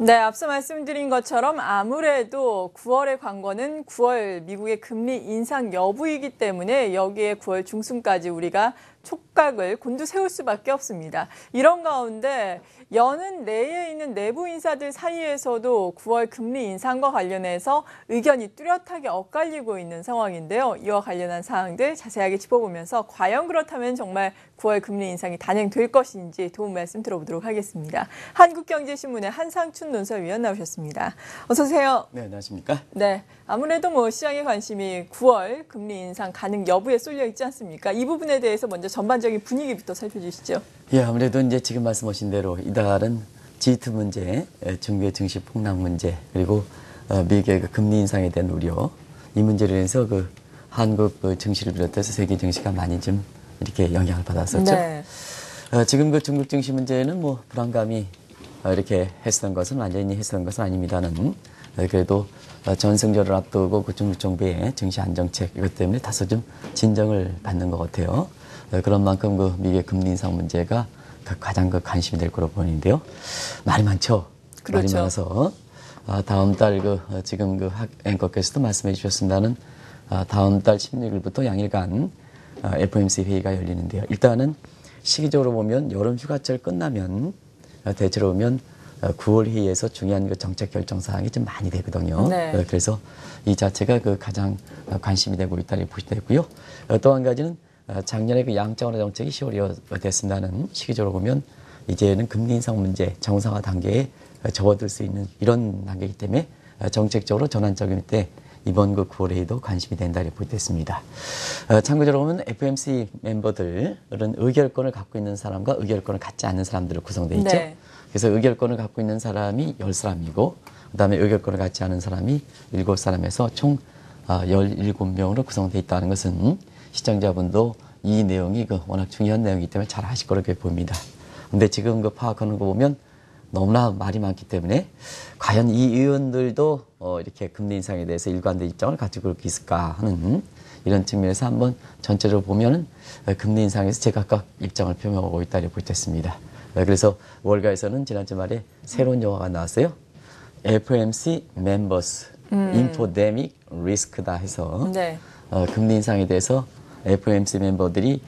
네, 앞서 말씀드린 것처럼 아무래도 9월의 관건은 9월 미국의 금리 인상 여부이기 때문에 여기에 9월 중순까지 우리가 촉각을 곤두세울 수밖에 없습니다. 이런 가운데 여는 내에 있는 내부 인사들 사이에서도 9월 금리 인상과 관련해서 의견이 뚜렷하게 엇갈리고 있는 상황인데요. 이와 관련한 사항들 자세하게 짚어보면서 과연 그렇다면 정말 9월 금리 인상이 단행될 것인지 도움 말씀 들어보도록 하겠습니다. 한국경제신문의 한상춘 논설위원 나오셨습니다. 어서 오세요. 네, 안녕하십니까? 네, 아무래도 시장의 관심이 9월 금리 인상 가능 여부에 쏠려 있지 않습니까? 이 부분에 대해서 먼저 전반적인 분위기부터 살펴주시죠. 예, 아무래도 이제 지금 말씀하신 대로 이달은 G2 문제, 중국의 증시 폭락 문제, 그리고 미국의 금리 인상에 대한 우려, 이 문제로 인해서 한국 증시를 비롯해서 세계 증시가 많이 좀 이렇게 영향을 받았었죠. 네. 지금 중국 증시 문제는 불안감이 이렇게 했었던 것은 완전히 했었던 것은 아닙니다는 그래도 전승절을 앞두고 중국 정부의 증시 안정책 이것 때문에 다소 좀 진정을 받는 것 같아요. 그런 만큼 미국의 금리 인상 문제가 가장 관심이 될 거로 보이는데요. 말이 많죠. 그렇죠. 말이 많아서 다음 달 지금 앵커께서도 말씀해 주셨습니다는 다음 달 16일부터 양일간 FOMC 회의가 열리는데요. 일단은 시기적으로 보면 여름 휴가철 끝나면 대체로 보면 9월 회의에서 중요한 정책 결정 사항이 좀 많이 되거든요. 네. 그래서 이 자체가 가장 관심이 되고 있다고 보시되고요. 또 한 가지는 작년에 양적 완화 정책이 10월이 됐습니다는 시기적으로 보면 이제는 금리 인상 문제 정상화 단계에 접어들 수 있는 이런 단계이기 때문에 정책적으로 전환적일 때 이번 9월 회의도 관심이 된다고 보겠습니다. 참고적으로 보면 FOMC 멤버들은 의결권을 갖고 있는 사람과 의결권을 갖지 않는 사람들로 구성되어 있죠. 네. 그래서 의결권을 갖고 있는 사람이 10사람이고 그다음에 의결권을 갖지 않은 사람이 7사람에서 총 17명으로 구성되어 있다는 것은 시청자분도 이 내용이 워낙 중요한 내용이기 때문에 잘 아실 거라고 봅니다. 근데 지금 파악하는 거 보면 너무나 말이 많기 때문에 과연 이 의원들도 이렇게 금리 인상에 대해서 일관된 입장을 가지고 있을까 하는 이런 측면에서 한번 전체적으로 보면은 금리 인상에서 제각각 입장을 표명하고 있다고 볼 수 있습니다. 그래서 월가에서는 지난 주말에 새로운 영화가 나왔어요. FOMC Members Infodemic Risk다 해서 네. 금리 인상에 대해서 FOMC 멤버들이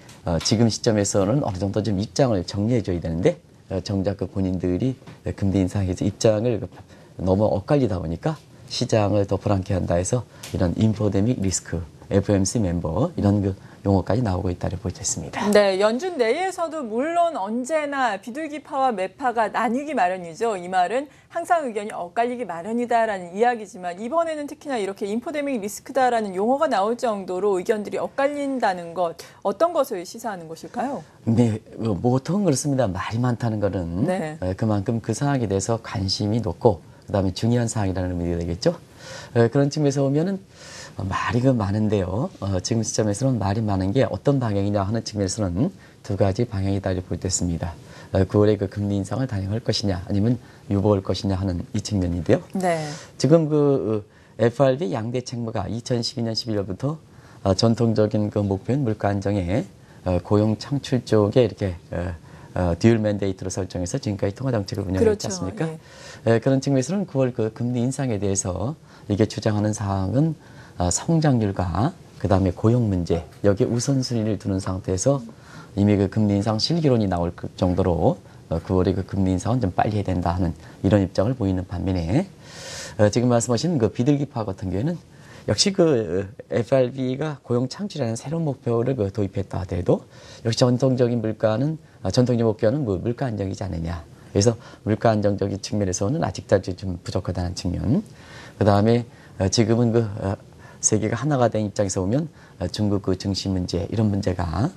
지금 시점에서는 어느 정도 좀 입장을 정리해 줘야 되는데 정작 본인들이 금리 인상에 대해서 입장을 너무 엇갈리다 보니까 시장을 더 불안케 한다 해서 이런 인포데믹 리스크, FOMC 멤버 이런 용어까지 나오고 있다고 볼 수 있습니다. 네, 연준 내에서도 물론 언제나 비둘기파와 매파가 나뉘기 마련이죠. 이 말은 항상 의견이 엇갈리기 마련이다라는 이야기지만 이번에는 특히나 이렇게 인포데믹 리스크다라는 용어가 나올 정도로 의견들이 엇갈린다는 것, 어떤 것을 시사하는 것일까요? 네, 보통 그렇습니다. 말이 많다는 거는 네. 그만큼 그 사항에 대해서 관심이 높고 그다음에 중요한 사항이라는 의미가 되겠죠. 그런 측면에서 보면은 말이 많은데요. 지금 시점에서는 말이 많은 게 어떤 방향이냐 하는 측면에서는 두 가지 방향이다 볼 수 있습니다. 9월에 금리 인상을 단행할 것이냐 아니면 유보할 것이냐 하는 이 측면인데요. 네. 지금 FRB 양대 책무가 2012년 11월부터 전통적인 목표인 물가 안정에 고용 창출 쪽에 이렇게 듀얼 맨데이트로 설정해서 지금까지 통화 정책을 운영했지 그렇죠. 않습니까? 예. 그런 측면에서는 9월 금리 인상에 대해서 이게 주장하는 사항은 성장률과 그다음에 고용 문제 여기에 우선순위를 두는 상태에서 이미 금리 인상 실기론이 나올 정도로 9월에 금리 인상은 좀 빨리 해야 된다 하는 이런 입장을 보이는 반면에 지금 말씀하신 비둘기파 같은 경우에는 역시 FRB가 고용 창출이라는 새로운 목표를 도입했다 하더라도 역시 전통적인 목표는 물가 안정이지 않느냐. 그래서 물가 안정적인 측면에서는 아직까지 좀 부족하다는 측면. 그다음에 지금은 세계가 하나가 된 입장에서 보면 중국 증시 문제 이런 문제가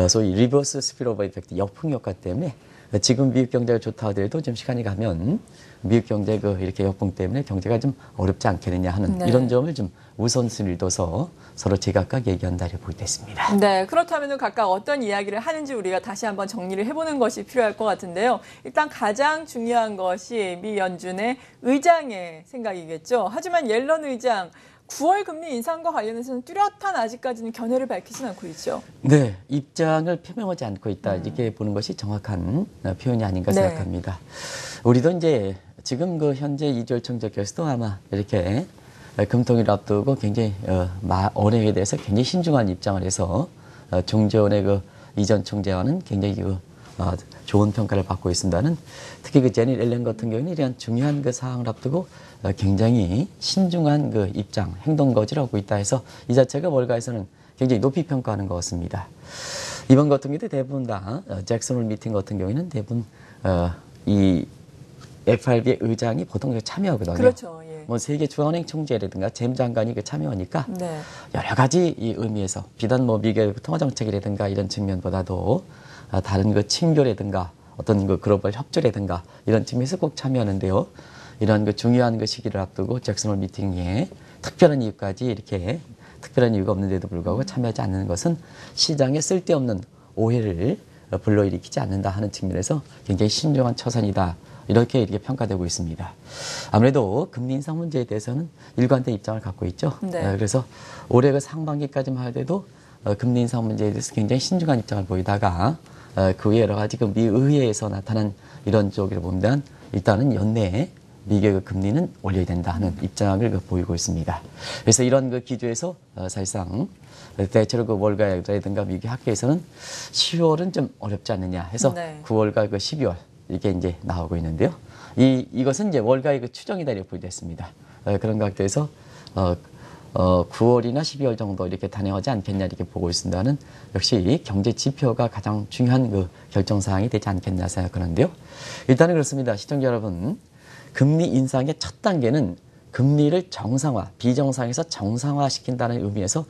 소위 리버스 스피로버 이펙트 역풍 효과 때문에 지금 미국 경제가 좋다 하더라도 좀 시간이 가면 미국 경제 이렇게 역풍 때문에 경제가 좀 어렵지 않겠느냐 하는 네. 이런 점을 좀 우선순위를 둬서 서로 제각각 얘기한다고 볼 때 있습니다. 네, 그렇다면 각각 어떤 이야기를 하는지 우리가 다시 한번 정리를 해보는 것이 필요할 것 같은데요. 일단 가장 중요한 것이 미 연준의 의장의 생각이겠죠. 하지만 옐런 의장 9월 금리 인상과 관련해서는 뚜렷한 아직까지는 견해를 밝히진 않고 있죠. 네, 입장을 표명하지 않고 있다. 이렇게 보는 것이 정확한 표현이 아닌가 네. 생각합니다. 우리도 이제 지금 그 현재 이주열 총재께서도 아마 이렇게 금통위를 앞두고 굉장히 언행에 대해서 굉장히 신중한 입장을 해서 중재원의 그 이전 총재와는 굉장히 좋은 평가를 받고 있습니다는 특히 그 제닛 옐런 같은 경우는 이러한 중요한 그 사항을 앞두고 굉장히 신중한 그 입장, 행동 거지를 하고 있다 해서 이 자체가 월가에서는 굉장히 높이 평가하는 것 같습니다. 이번 같은 경우도 대부분 다 잭슨홀 미팅 같은 경우에는 대부분 이 FRB의 의장이 보통 참여하거든요. 그렇죠. 예. 뭐 세계 중앙은행 총재라든가 재무 장관이 그 참여하니까 네. 여러 가지 이 의미에서 비단 뭐 미국의 통화 정책이라든가 이런 측면보다도 다른 그 친교라든가 어떤 그 글로벌 협조라든가 이런 측면에서 꼭 참여하는데요. 이런 그 중요한 그 시기를 앞두고 잭슨홀 미팅에 특별한 이유까지 이렇게 특별한 이유가 없는데도 불구하고 참여하지 않는 것은 시장에 쓸데없는 오해를 불러일으키지 않는다 하는 측면에서 굉장히 신중한 처선이다. 이렇게 평가되고 있습니다. 아무래도 금리 인상 문제에 대해서는 일관된 입장을 갖고 있죠. 네. 그래서 올해 그 상반기까지만 하더라도 금리 인상 문제에 대해서 굉장히 신중한 입장을 보이다가 그 후에 여러 가지 그 미 의회에서 나타난 이런 쪽을 보면 일단은 연내에 미국의 그 금리는 올려야 된다 하는 입장을 보이고 있습니다. 그래서 이런 그 기조에서 사실상 대체로 그 월가라든가 미국 학계에서는 10월은 좀 어렵지 않느냐 해서 네. 9월과 그 12월 이게 이제 나오고 있는데요. 이것은 이제 월가의 그 추정이다 이렇게 보여졌습니다. 그런 각도에서 9월이나 12월 정도 이렇게 단행하지 않겠냐 이렇게 보고 있습니다는 역시 경제 지표가 가장 중요한 그 결정 사항이 되지 않겠나 생각하는데요. 일단은 그렇습니다. 시청자 여러분, 금리 인상의 첫 단계는 금리를 정상화, 비정상에서 정상화 시킨다는 의미에서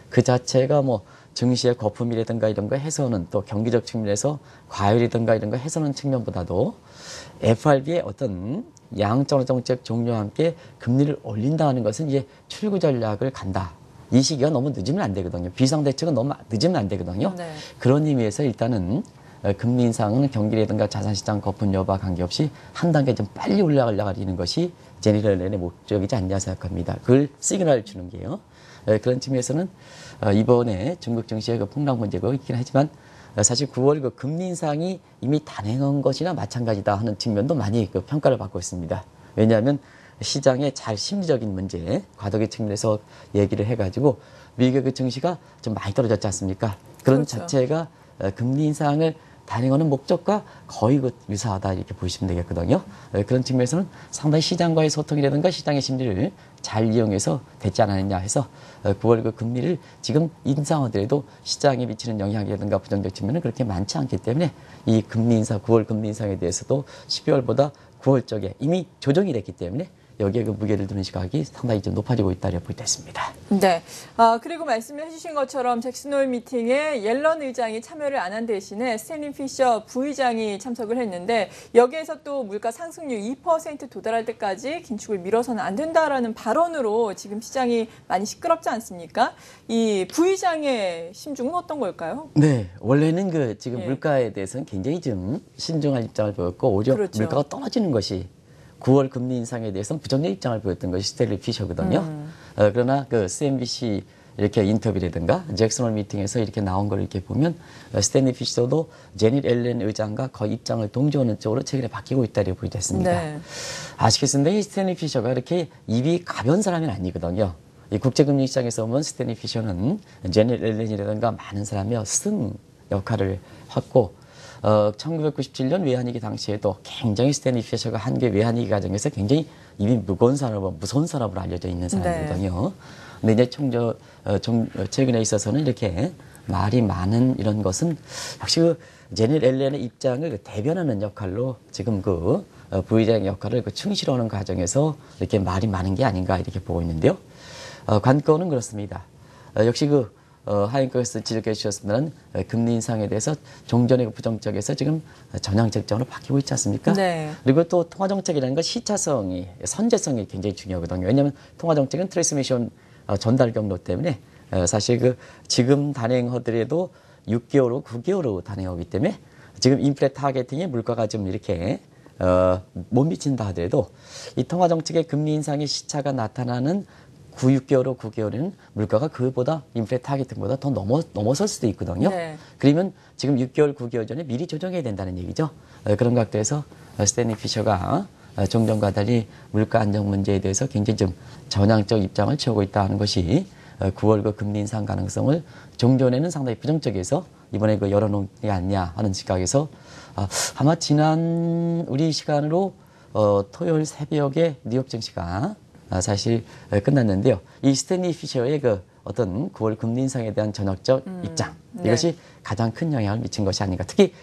그 자체가 뭐 증시의 거품이라든가 이런 거 해소는 또 경기적 측면에서 과열이든가 이런 거 해소는 측면보다도 FRB의 어떤 양적 정책 종료와 함께 금리를 올린다는 것은 이제 출구 전략을 간다. 이 시기가 너무 늦으면 안 되거든요. 비상대책은 너무 늦으면 안 되거든요. 네. 그런 의미에서 일단은 금리 인상은 경기라든가 자산시장 거품 여부와 관계없이 한 단계 좀 빨리 올라가려는 것이 제닛 옐런의 목적이지 않냐 생각합니다. 그걸 시그널을 주는 게요. 그런 측면에서는 이번에 중국 증시의 그 폭락 문제가 있긴 하지만 사실 9월 그 금리 인상이 이미 단행한 것이나 마찬가지다 하는 측면도 많이 그 평가를 받고 있습니다. 왜냐하면 시장의 잘 심리적인 문제, 과도기 측면에서 얘기를 해가지고 미국의 그 증시가 좀 많이 떨어졌지 않습니까? 그런 그렇죠. 자체가 금리 인상을 단행하는 목적과 거의 유사하다 이렇게 보시면 되겠거든요. 그런 측면에서는 상당히 시장과의 소통이라든가 시장의 심리를 잘 이용해서 됐지 않았느냐 해서 9월 그 금리를 지금 인상하더라도 시장에 미치는 영향이라든가 부정적 측면은 그렇게 많지 않기 때문에 이 금리 인상, 9월 금리 인상에 대해서도 12월보다 9월 쪽에 이미 조정이 됐기 때문에 여기에 그 무게를 두는 시각이 상당히 좀 높아지고 있다 이렇게 보겠습니다. 네. 그리고 말씀해 주신 것처럼 잭슨홀 미팅에 옐런 의장이 참여를 안 한 대신에 스탠리 피셔 부의장이 참석을 했는데 여기에서 또 물가 상승률 2% 도달할 때까지 긴축을 미뤄서는 안 된다라는 발언으로 지금 시장이 많이 시끄럽지 않습니까? 이 부의장의 심중은 어떤 걸까요? 네. 원래는 그 지금 예. 물가에 대해서는 굉장히 좀 신중한 입장을 보였고 오히려 그렇죠. 물가가 떨어지는 것이 9월 금리 인상에 대해서는 부정적 입장을 보였던 것이 스탠리 피셔거든요. 그러나 그 CNBC 이렇게 인터뷰라든가 잭슨홀 미팅에서 이렇게 나온 걸 이렇게 보면 스탠리 피셔도 제닛 옐런 의장과 거의 입장을 동조하는 쪽으로 최근에 바뀌고 있다 이렇게 보여졌습니다. 네. 아시겠습니다. 이 스탠리 피셔가 이렇게 입이 가벼운 사람은 아니거든요. 이 국제금리 시장에서 보면 스탠리 피셔는 제닛 옐런이라든가 많은 사람의 스승 역할을 했고 1997년 외환위기 당시에도 굉장히 스탠리 피셔가 한계 외환위기 과정에서 굉장히 입이 무거운 사람으로, 무서운 사람으로 알려져 있는 사람이거든요. 근데 이제 최근에 있어서는 이렇게 말이 많은 이런 것은 역시 그 제닛 옐런의 입장을 대변하는 역할로 지금 그 부의장 역할을 충실하는 과정에서 이렇게 말이 많은 게 아닌가 이렇게 보고 있는데요. 관건은 그렇습니다. 역시 하인커에서 지적해 주셨습니다만 금리 인상에 대해서 종전의 부정적에서 지금 전향적으로 바뀌고 있지 않습니까? 네. 그리고 또 통화정책이라는 건 시차성이, 선제성이 굉장히 중요하거든요. 왜냐하면 통화정책은 트랜스미션 전달 경로 때문에 사실 지금 단행하더라도 6개월 후, 9개월 후 단행하기 때문에 지금 인플레 타겟팅에 물가가 좀 이렇게 못 미친다 하더라도 이 통화정책의 금리 인상의 시차가 나타나는 9, 6개월, 9개월에는 물가가 그보다 인플레 타겟팅보다 더 넘어설 수도 있거든요. 네. 그러면 지금 6개월, 9개월 전에 미리 조정해야 된다는 얘기죠. 그런 각도에서 스탠리 피셔가 종전과 달리 물가 안정 문제에 대해서 굉장히 좀 전향적 입장을 취하고 있다는 것이 9월 그 금리 인상 가능성을 종전에는 상당히 부정적이어서 이번에 그 열어놓지 않냐 하는 시각에서 아마 지난 우리 시간으로 토요일 새벽에 뉴욕 증시가 사실 끝났는데요. 이 스탠리 피셔의 그 어떤 9월 금리 인상에 대한 전략적 입장 이것이 가장 큰 영향을 미친 것이 아닌가. 특히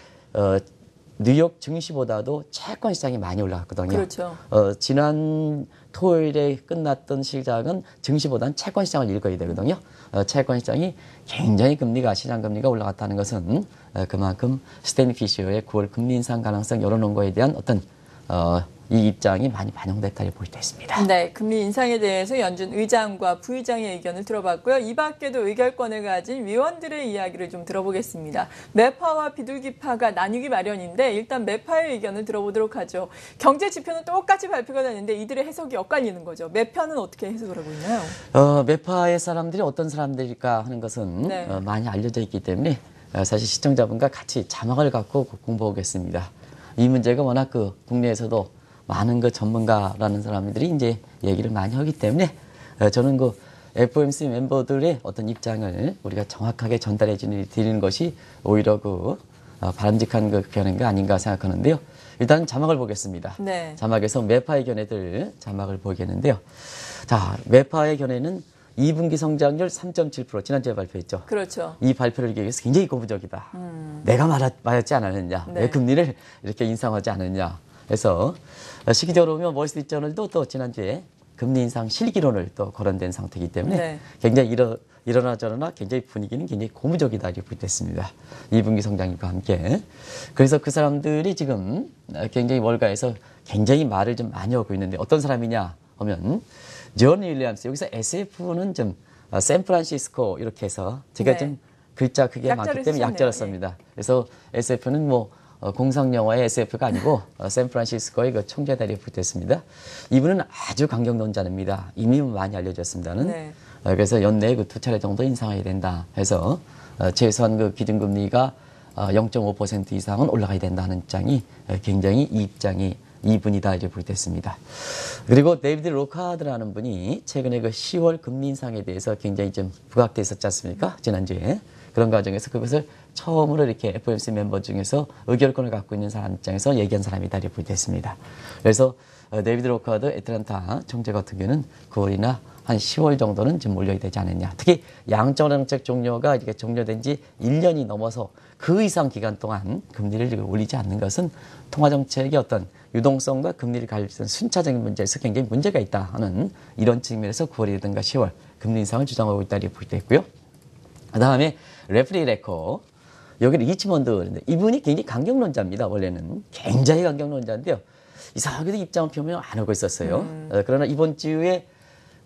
뉴욕 증시보다도 채권 시장이 많이 올라갔거든요. 그렇죠. 지난 토요일에 끝났던 시장은 증시보다는 채권 시장을 읽어야 되거든요. 채권 시장이 굉장히 시장 금리가 올라갔다는 것은 그만큼 스탠리 피셔의 9월 금리 인상 가능성 열어놓은 거에 대한 어떤 이 입장이 많이 반영됐다고 볼 수 있습니다. 네, 금리 인상에 대해서 연준 의장과 부의장의 의견을 들어봤고요. 이 밖에도 의결권을 가진 위원들의 이야기를 좀 들어보겠습니다. 매파와 비둘기파가 나뉘기 마련인데 일단 매파의 의견을 들어보도록 하죠. 경제 지표는 똑같이 발표가 되는데 이들의 해석이 엇갈리는 거죠. 매파는 어떻게 해석을 하고 있나요? 매파의 사람들이 어떤 사람들일까 하는 것은 네. 많이 알려져 있기 때문에 사실 시청자분과 같이 자막을 갖고 공부하겠습니다. 이 문제가 워낙 국내에서도 많은 전문가라는 사람들이 이제 얘기를 많이 하기 때문에 저는 FOMC 멤버들의 어떤 입장을 우리가 정확하게 전달해 드리는 것이 오히려 바람직한 견해가 아닌가 생각하는데요. 일단 자막을 보겠습니다. 네. 자막에서 매파의 견해들 자막을 보겠는데요. 자, 매파의 견해는 2분기 성장률 3.7% 지난주에 발표했죠. 그렇죠. 이 발표를 위해서 굉장히 고무적이다. 내가 말했지 않았느냐. 네. 왜 금리를 이렇게 인상하지 않느냐. 그래서 시기적으로 보면 월스트리트저널도 또 지난주에 금리 인상 실기론을 또 거론된 상태이기 때문에 네. 굉장히 일어나 저러나 굉장히 분위기는 굉장히 고무적이다 이렇게 됐습니다. 2분기 성장률과 함께. 그래서 그 사람들이 지금 굉장히 월가에서 굉장히 말을 좀 많이 하고 있는데 어떤 사람이냐 하면 존 윌리엄스. 여기서 SF는 좀 샌프란시스코 이렇게 해서 제가 네. 좀 글자 크게 많기 때문에 약자를 씁니다. 그래서 SF는 공상 영화의 SF가 아니고 샌프란시스코의 총재다리에 붙었습니다. 이분은 아주 강경론자입니다. 이미 많이 알려졌습니다는. 네. 그래서 연내에 2차례 정도 인상해야 된다 해서 최소한 기준금리가 0.5% 이상은 올라가야 된다는 입장이 굉장히 이 입장이 이분이다 이렇게 붙었습니다. 그리고 데이비드 로카드라는 분이 최근에 10월 금리 인상에 대해서 굉장히 좀 부각돼 있었지 않습니까? 지난주에. 그런 과정에서 그것을 처음으로 이렇게 FOMC 멤버 중에서 의결권을 갖고 있는 사람 입장에서 얘기한 사람이다 이렇게 됐습니다. 그래서 데이비드 로카드 애틀랜타 총재 같은 경우는 9월이나 한 10월 정도는 좀 올려야 되지 않느냐. 특히 양적 정책 종료가 이렇게 종료된 지 1년이 넘어서 그 이상 기간 동안 금리를 올리지 않는 것은 통화정책의 어떤 유동성과 금리를 가질 순차적인 문제에서 굉장히 문제가 있다 하는 이런 측면에서 9월이라든가 10월 금리 인상을 주장하고 있다 이렇게 볼 때 있고요. 그 다음에 레프리 레코. 여기는 리치먼드. 이분이 굉장히 강경론자입니다. 원래는. 굉장히 강경론자인데요. 이상하게도 입장을 표명 안 하고 있었어요. 그러나 이번 주에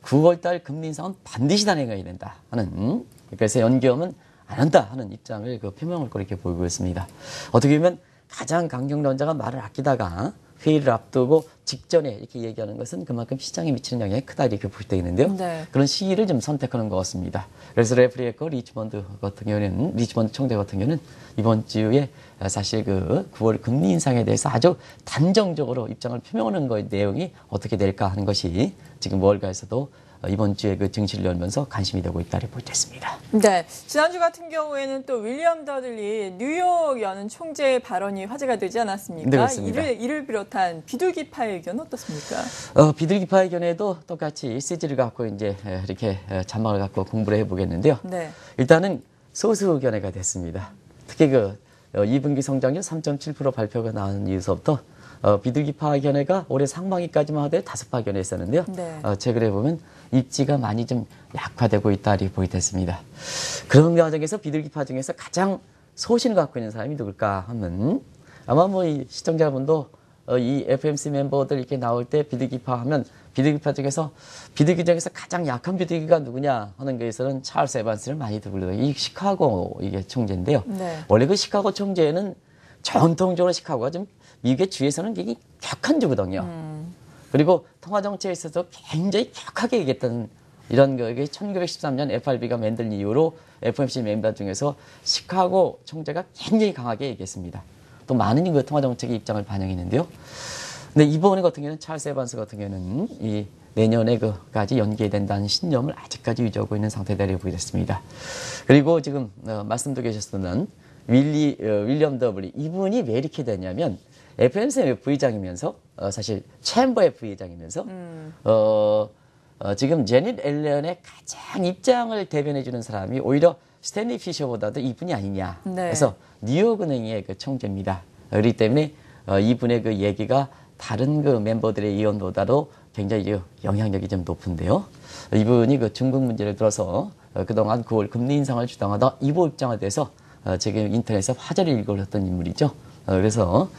9월달 금리 인상은 반드시 단행해야 된다 하는. 그래서 연기금은 안 한다 하는 입장을 표명을 그렇게 보이고 있습니다. 어떻게 보면 가장 강경론자가 말을 아끼다가 회의를 앞두고 직전에 이렇게 얘기하는 것은 그만큼 시장에 미치는 영향이 크다 이렇게 볼 때 있는데요. 네. 그런 시기를 좀 선택하는 것 같습니다. 그래서 레프리에코 리치먼드 같은 경우는 리치먼드 총재 같은 경우는 이번 주에 사실 9월 금리 인상에 대해서 아주 단정적으로 입장을 표명하는 거의 내용이 어떻게 될까 하는 것이 지금 월가에서도 이번 주에 증시를 열면서 관심이 되고 있다고 볼 수 있습니다. 네, 지난주 같은 경우에는 또 윌리엄 더들리 뉴욕 연 총재의 발언이 화제가 되지 않았습니까? 네, 그렇습니다. 이를 비롯한 비둘기파의 의견은 어떻습니까? 비둘기파의 견해도 똑같이 CG를 갖고 이제 이렇게 자막을 갖고 공부를 해보겠는데요. 네. 일단은 소수 견해가 됐습니다. 특히 2분기 성장률 3.7% 발표가 나온 이후서부터 비둘기파 견해가 올해 상반기까지만 하되 5파 견해 있었는데요. 네. 최근에 보면 입지가 많이 좀 약화되고 있다 이렇게 보이겠습니다. 그런 과정에서 비둘기파 중에서 가장 소신을 갖고 있는 사람이 누굴까 하면 아마 이 시청자분도 이 FOMC 멤버들 이렇게 나올 때 비둘기파 하면 비둘기파 중에서 비둘기 중에서 가장 약한 비둘기가 누구냐 하는 거에서는 찰스 에반스를 많이 불러요. 이 시카고 이게 총재인데요. 네. 원래 시카고 총재는 전통적으로 시카고가 좀 미국의 주에서는 굉장히 격한 주거든요. 그리고 통화정책에 있어서 굉장히 격하게 얘기했던 이런 게 1913년 FRB가 만든 이후로 FOMC 멤버 중에서 시카고 총재가 굉장히 강하게 얘기했습니다. 또 많은 그 통화정책의 입장을 반영했는데요. 근데 이번 같은 경우는 찰스 에반스 같은 경우는 이 내년에 그까지 연기된다는 신념을 아직까지 유지하고 있는 상태다라고 보게 됐습니다. 그리고 지금 말씀도 계셨던 윌리엄 더블리 이분이 왜 이렇게 되냐면 FMC의 부의장이면서 사실 챔버의 부의장이면서 지금 제닛 앨런의 가장 입장을 대변해주는 사람이 오히려 스탠리 피셔보다도 이분이 아니냐. 네. 그래서 뉴욕은행의 그 총재입니다. 그렇기 때문에 이분의 그 얘기가 다른 그 멤버들의 의원보다도 굉장히 영향력이 좀 높은데요. 이분이 그 중국 문제를 들어서 그동안 9월 금리 인상을 주장하다 이보 입장에 대해서 지금 인터넷에서 화제를 일궈렸던 인물이죠. 그래서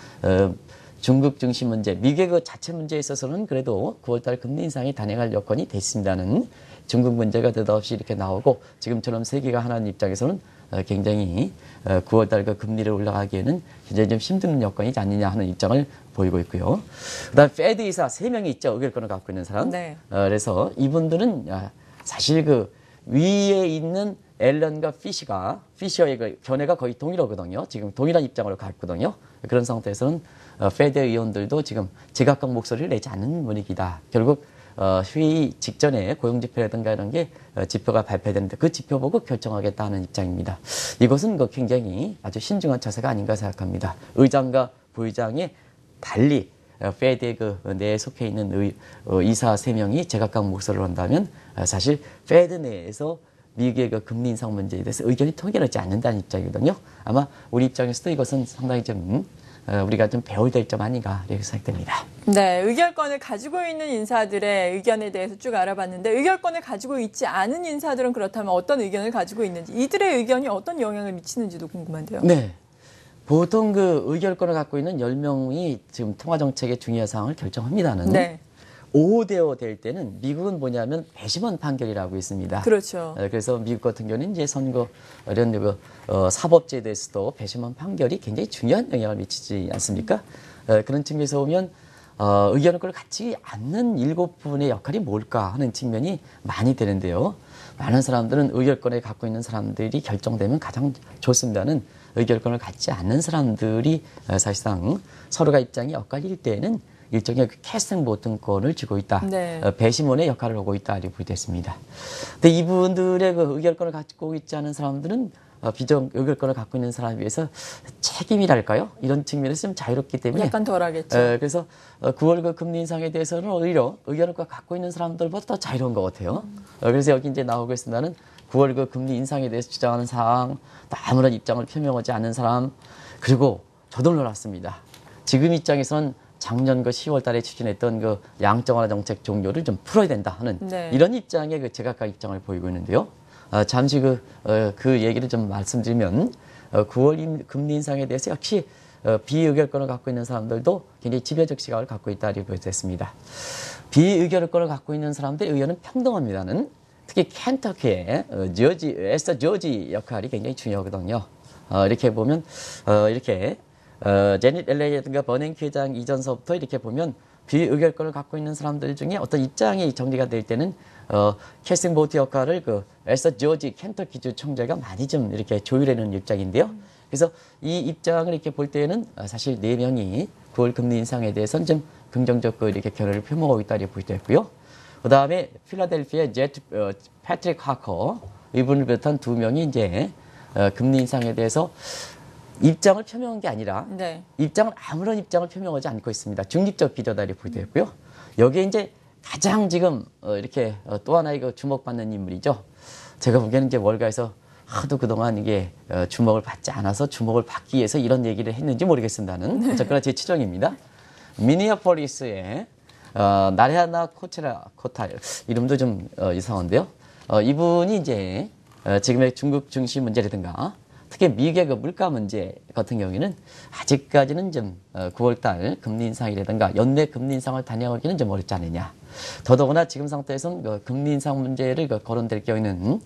중국 중심 문제, 미국의 그 자체 문제에 있어서는 그래도 9월달 금리 인상이 단행할 여건이 됐습니다는 중국 문제가 느닷없이 이렇게 나오고 지금처럼 세계가 하나인 입장에서는 굉장히 9월달 그 금리를 올라가기에는 굉장히 좀 힘든 여건이지 않느냐 하는 입장을 보이고 있고요. 그다음 페드 이사 3명이 있죠. 의결권을 갖고 있는 사람. 네. 그래서 이분들은 사실 그 위에 있는 앨런과 피셔의 그 견해가 거의 동일하거든요. 지금 동일한 입장으로 갔거든요. 그런 상태에서는 페드 의원들도 지금 제각각 목소리를 내지 않는 분위기다. 결국 회의 직전에 고용지표라든가 이런 게 지표가 발표되는데 그 지표 보고 결정하겠다는 입장입니다. 이것은 굉장히 아주 신중한 자세가 아닌가 생각합니다. 의장과 부의장이 달리 페드의 그 내에 속해 있는 이사 3명이 제각각 목소리를 한다면 사실 페드 내에서 미국의 그 금리 인상 문제에 대해서 의견이 통일하지 않는다는 입장이거든요. 아마 우리 입장에서도 이것은 상당히 좀 우리가 좀 배워야 될 점 아닌가 이렇게 생각됩니다. 네, 의결권을 가지고 있는 인사들의 의견에 대해서 쭉 알아봤는데 의결권을 가지고 있지 않은 인사들은 그렇다면 어떤 의견을 가지고 있는지 이들의 의견이 어떤 영향을 미치는지도 궁금한데요. 네. 보통 그 의결권을 갖고 있는 10명이 지금 통화정책의 중요한 사항을 결정합니다는 네. 5대5 될 때는 미국은 뭐냐면 배심원 판결이라고 있습니다. 그렇죠. 그래서 미국 같은 경우는 이제 선거 이런 그 사법제에 대해서도 배심원 판결이 굉장히 중요한 영향을 미치지 않습니까? 그런 측면에서 보면 의견권을 갖지 않는 7분의 역할이 뭘까 하는 측면이 많이 되는데요. 많은 사람들은 의결권을 갖고 있는 사람들이 결정되면 가장 좋습니다는 의결권을 갖지 않는 사람들이 사실상 서로가 입장이 엇갈릴 때에는 일종의 그 캐스팅 보튼권을 쥐고 있다. 네. 배심원의 역할을 하고 있다. 이렇게 보겠습니다. 근데 이분들의 그 의결권을 갖고 있지 않은 사람들은 비정 의결권을 갖고 있는 사람에 비해서 책임이랄까요? 이런 측면에서 좀 자유롭기 때문에 약간 덜하겠죠. 그래서 9월 그 금리 인상에 대해서는 오히려 의견을 갖고 있는 사람들보다 더 자유로운 것 같아요. 그래서 여기 이제 나오고 있습니다는 9월 그 금리 인상에 대해서 주장하는 사람, 또 아무런 입장을 표명하지 않는 사람, 그리고 저도 놀랐습니다. 지금 입장에서는 작년 그 10월 달에 추진했던 그 양적완화 정책 종료를 좀 풀어야 된다 하는 네. 이런 입장의 그 제각각 입장을 보이고 있는데요. 잠시 그 얘기를 좀 말씀드리면 9월 금리 인상에 대해서 역시 비의결권을 갖고 있는 사람들도 굉장히 지배적 시각을 갖고 있다고 보여졌습니다. 비의결권을 갖고 있는 사람들의 의견은 평등합니다는 특히 켄터키의 에스터 조지 역할이 굉장히 중요하거든요. 이렇게 보면 이렇게 제닛 앨런이라든가 버냉키 회장 이전서부터 이렇게 보면 비의결권을 갖고 있는 사람들 중에 어떤 입장이 정리가 될 때는 캐스팅 보트 역할을 그 에스터 조지 켄터키주 총재가 많이 좀 이렇게 조율해놓은 입장인데요. 그래서 이 입장을 이렇게 볼 때는 사실 4명이 9월 금리 인상에 대해서는 좀 긍정적으로 이렇게 견해를 표명하고 있다고 볼 수 있고요. 그 다음에 필라델피아의 패트릭 하커 이분을 비롯한 2명이 이제 금리 인상에 대해서 입장을 표명한 게 아니라 네. 아무런 입장을 표명하지 않고 있습니다. 중립적 기조다 이렇게 보이고요. 여기에 이제 가장 지금 이렇게 또 하나의 그 주목받는 인물이죠. 제가 보기에는 이제 월가에서 하도 그동안 이게 주목을 받지 않아서 주목을 받기 위해서 이런 얘기를 했는지 모르겠습니다는 어쨌거나 제 추정입니다. 미니애폴리스의 나레아나 코타 이름도 좀 이상한데요. 이분이 이제 지금의 중국 중시 문제라든가 특히 미국의 그 물가 문제 같은 경우에는 아직까지는 좀 9월달 금리 인상이라든가 연내 금리 인상을 단행하기는 좀 어렵지 않느냐. 더더구나 지금 상태에서는 그 금리 인상 문제를 거론될 경우에는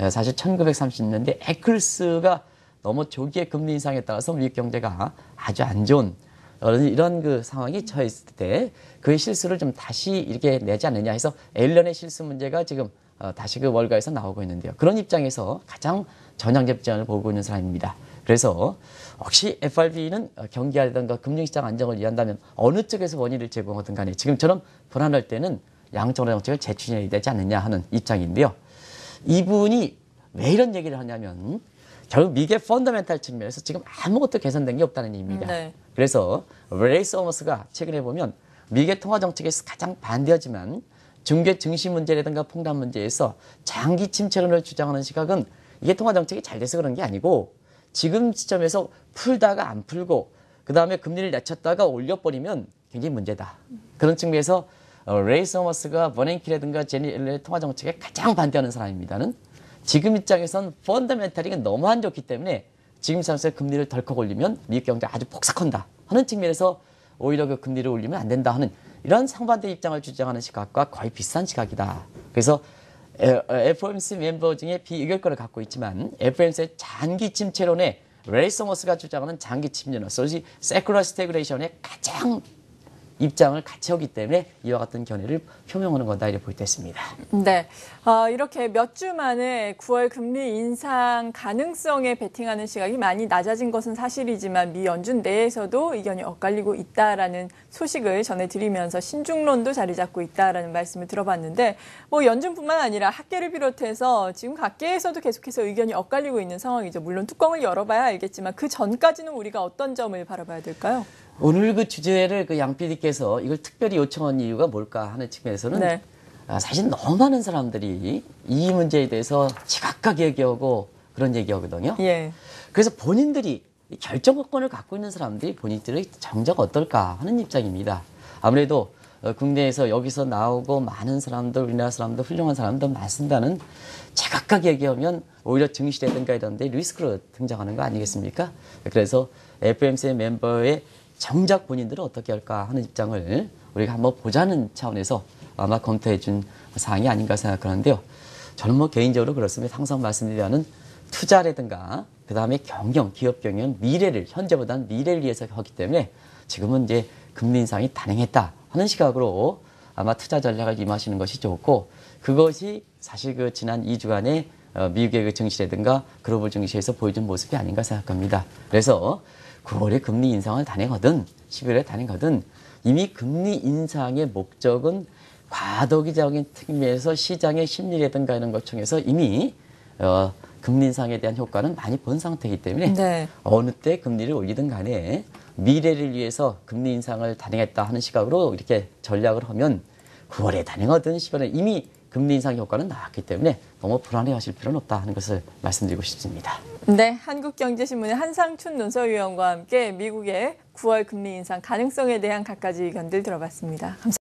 사실 1930년대 에클스가 너무 조기의 금리 인상에 따라서 미국 경제가 아주 안 좋은 이런 그 상황이 처했을 때 그의 실수를 좀 다시 이렇게 내지 않느냐 해서 앨런의 실수 문제가 지금 다시 그 월가에서 나오고 있는데요. 그런 입장에서 가장 전향적 입장을 보고 있는 사람입니다. 그래서 혹시 FRB는 경기라든가 금융시장 안정을 위한다면 어느 쪽에서 원인을 제공하든 간에 지금처럼 불안할 때는 양적으로 정책을 재추진해야 되지 않느냐 하는 입장인데요. 이분이 왜 이런 얘기를 하냐면 결국 미국의 펀더멘탈 측면에서 지금 아무것도 개선된 게 없다는 얘기입니다. 네. 그래서 레이 서머스가 최근에 보면 미국의 통화정책에서 가장 반대하지만 중개 증시 문제라든가 폭락 문제에서 장기 침체론을 주장하는 시각은 이게 통화정책이 잘 돼서 그런 게 아니고 지금 시점에서 풀다가 안 풀고 그 다음에 금리를 낮췄다가 올려버리면 굉장히 문제다. 그런 측면에서 레이 서머스가 버냉키라든가 제니 옐런의 통화정책에 가장 반대하는 사람입니다는 지금 입장에선 펀더멘탈이 너무 안 좋기 때문에 지금 상황에서 금리를 덜컥 올리면 미국 경제가 아주 폭삭한다 하는 측면에서 오히려 그 금리를 올리면 안 된다 하는 이런 상반대 입장을 주장하는 시각과 거의 비슷한 시각이다. 그래서 FOMC 멤버 중에 비의결권을 갖고 있지만 FOMC의 장기 침체론에 레이 서머스가 주장하는 장기 침체론, 소위 세큘러 스태그레이션의 가장 입장을 같이 하기 때문에 이와 같은 견해를 표명하는 거다 이렇게 볼 때 있습니다. 네, 이렇게 몇 주 만에 9월 금리 인상 가능성에 베팅하는 시각이 많이 낮아진 것은 사실이지만 미 연준 내에서도 의견이 엇갈리고 있다라는 소식을 전해드리면서 신중론도 자리 잡고 있다라는 말씀을 들어봤는데 뭐 연준뿐만 아니라 학계를 비롯해서 지금 각계에서도 계속해서 의견이 엇갈리고 있는 상황이죠. 물론 뚜껑을 열어봐야 알겠지만 그 전까지는 우리가 어떤 점을 바라봐야 될까요? 오늘 그 주제를 그 양 PD께서 이걸 특별히 요청한 이유가 뭘까 하는 측면에서는 네. 사실 너무 많은 사람들이 이 문제에 대해서 지각하게 얘기하고 그런 얘기하거든요. 예. 그래서 본인들이 결정권을 갖고 있는 사람들이 본인들의 정작 어떨까 하는 입장입니다. 아무래도 국내에서 여기서 나오고 많은 사람들, 우리나라 사람들, 훌륭한 사람들 많습니다는 제각각 얘기하면 오히려 증시라든가 이런 데 리스크로 등장하는 거 아니겠습니까? 그래서 FOMC 멤버의 정작 본인들은 어떻게 할까 하는 입장을 우리가 한번 보자는 차원에서 아마 검토해 준 사항이 아닌가 생각하는데요. 저는 뭐 개인적으로 그렇습니다. 항상 말씀드리는 투자라든가 그다음에 경영, 기업 경영은 미래를, 현재보다는 미래를 위해서 하기 때문에 지금은 이제 금리 인상이 단행했다 하는 시각으로 아마 투자 전략을 임하시는 것이 좋고 그것이 사실 그 지난 2주간의 미국의 그 증시라든가 글로벌 증시에서 보여준 모습이 아닌가 생각합니다. 그래서 9월에 금리 인상을 단행하든 11월에 단행하든 이미 금리 인상의 목적은 과도기적인 측면에서 시장의 심리라든가 이런 것 통해서 이미 금리 인상에 대한 효과는 많이 본 상태이기 때문에 네. 어느 때 금리를 올리든 간에 미래를 위해서 금리 인상을 단행했다 하는 시각으로 이렇게 전략을 하면 9월에 단행하든 10월에 이미 금리 인상 효과는 나왔기 때문에 너무 불안해하실 필요는 없다 하는 것을 말씀드리고 싶습니다. 네, 한국경제신문의 한상춘 논설위원과 함께 미국의 9월 금리 인상 가능성에 대한 갖가지 의견들 들어봤습니다. 감사합니다.